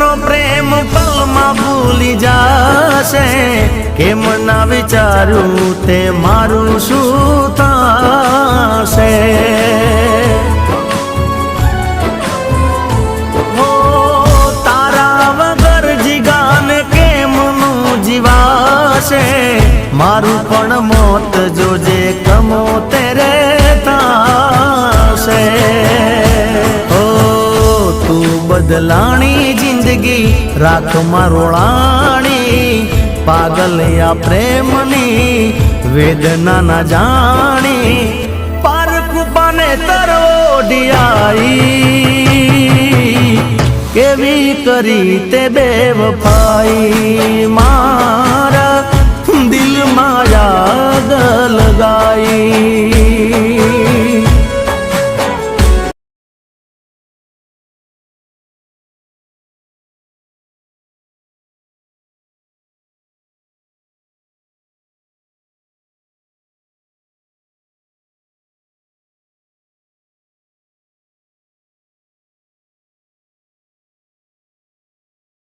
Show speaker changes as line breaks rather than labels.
નો પ્રેમ પલમાં ભૂલી જાશે, કેમ ના વિચાર્યું તે મારું શું થશે। હો તારા વગર જીગાને કેમનું જીવાશે, મારું પણ મોત જોજે કમો તેરે થશે। બદલાણી જિંદગી રાખ મારોળાણી, પાગલ આ પ્રેમની વેદના ના જાણી, પારકુપાને તરોડિયાઈ, કેવી કરી તે બેવફાઈ।